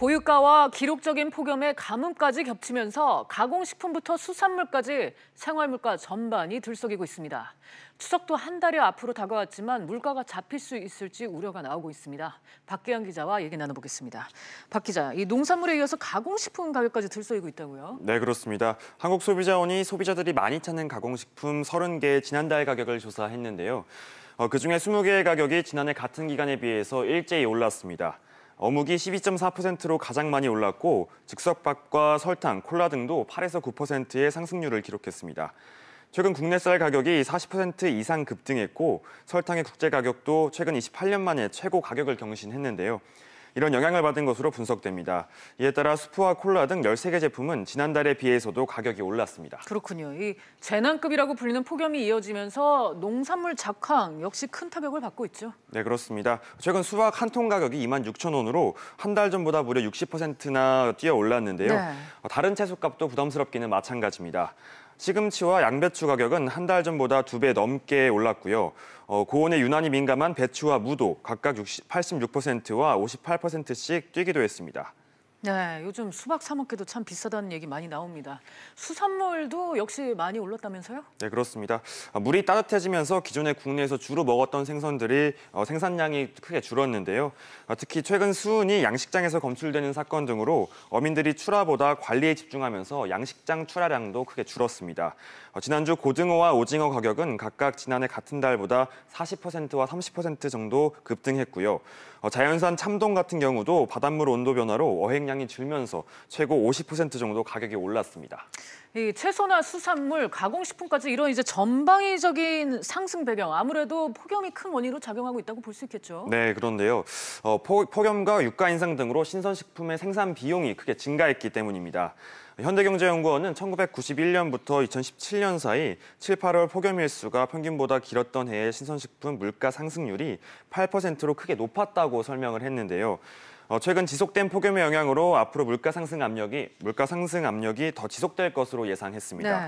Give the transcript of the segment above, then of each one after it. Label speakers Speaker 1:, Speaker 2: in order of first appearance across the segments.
Speaker 1: 고유가와 기록적인 폭염에 가뭄까지 겹치면서 가공식품부터 수산물까지 생활물가 전반이 들썩이고 있습니다. 추석도 한 달여 앞으로 다가왔지만 물가가 잡힐 수 있을지 우려가 나오고 있습니다. 박기영 기자와 얘기 나눠보겠습니다. 박 기자, 이 농산물에 이어서 가공식품 가격까지 들썩이고 있다고요?
Speaker 2: 네, 그렇습니다. 한국소비자원이 소비자들이 많이 찾는 가공식품 30개의 지난달 가격을 조사했는데요. 그중에 20개의 가격이 지난해 같은 기간에 비해서 일제히 올랐습니다. 어묵이 12.4%로 가장 많이 올랐고 즉석밥과 설탕, 콜라 등도 8에서 9%의 상승률을 기록했습니다. 최근 국내 쌀 가격이 40% 이상 급등했고 설탕의 국제 가격도 최근 28년 만에 최고 가격을 경신했는데요. 이런 영향을 받은 것으로 분석됩니다. 이에 따라 수프와 콜라 등 13개 제품은 지난달에 비해서도 가격이 올랐습니다.
Speaker 1: 그렇군요. 이 재난급이라고 불리는 폭염이 이어지면서 농산물 작황 역시 큰 타격을 받고 있죠.
Speaker 2: 네, 그렇습니다. 최근 수박 한 통 가격이 26,000원으로 한 달 전보다 무려 60%나 뛰어 올랐는데요.
Speaker 1: 네.
Speaker 2: 다른 채소값도 부담스럽기는 마찬가지입니다. 시금치와 양배추 가격은 한 달 전보다 2배 넘게 올랐고요. 고온에 유난히 민감한 배추와 무도 각각 86%와 58%씩 뛰기도 했습니다.
Speaker 1: 네, 요즘 수박 사 먹기도 참 비싸다는 얘기 많이 나옵니다. 수산물도 역시 많이 올랐다면서요?
Speaker 2: 네, 그렇습니다. 물이 따뜻해지면서 기존에 국내에서 주로 먹었던 생선들이 생산량이 크게 줄었는데요. 특히 최근 수은이 양식장에서 검출되는 사건 등으로 어민들이 출하보다 관리에 집중하면서 양식장 출하량도 크게 줄었습니다. 지난주 고등어와 오징어 가격은 각각 지난해 같은 달보다 40%와 30% 정도 급등했고요. 자연산 참돔 같은 경우도 바닷물 온도 변화로 어획량이 줄면서 최고 50% 정도 가격이 올랐습니다.
Speaker 1: 이 채소나 수산물, 가공식품까지 이런 이제 전방위적인 상승 배경, 아무래도 폭염이 큰 원인으로 작용하고 있다고 볼 수 있겠죠.
Speaker 2: 네, 그런데요. 폭염과 유가 인상 등으로 신선식품의 생산 비용이 크게 증가했기 때문입니다. 현대경제연구원은 1991년부터 2017년 사이 7, 8월 폭염 일수가 평균보다 길었던 해의 신선식품 물가 상승률이 8%로 크게 높았다고 설명을 했는데요. 최근 지속된 폭염의 영향으로 앞으로 물가 상승 압력이 더 지속될 것으로 예상했습니다.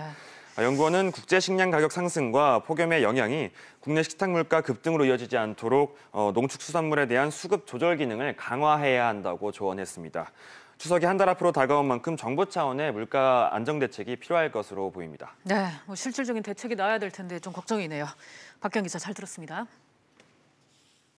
Speaker 1: 네.
Speaker 2: 연구원은 국제 식량 가격 상승과 폭염의 영향이 국내 식탁 물가 급등으로 이어지지 않도록 농축수산물에 대한 수급 조절 기능을 강화해야 한다고 조언했습니다. 추석이 한 달 앞으로 다가온 만큼 정부 차원의 물가 안정 대책이 필요할 것으로 보입니다.
Speaker 1: 네, 실질적인 대책이 나와야 될 텐데 좀 걱정이네요. 박기영 기자 잘 들었습니다.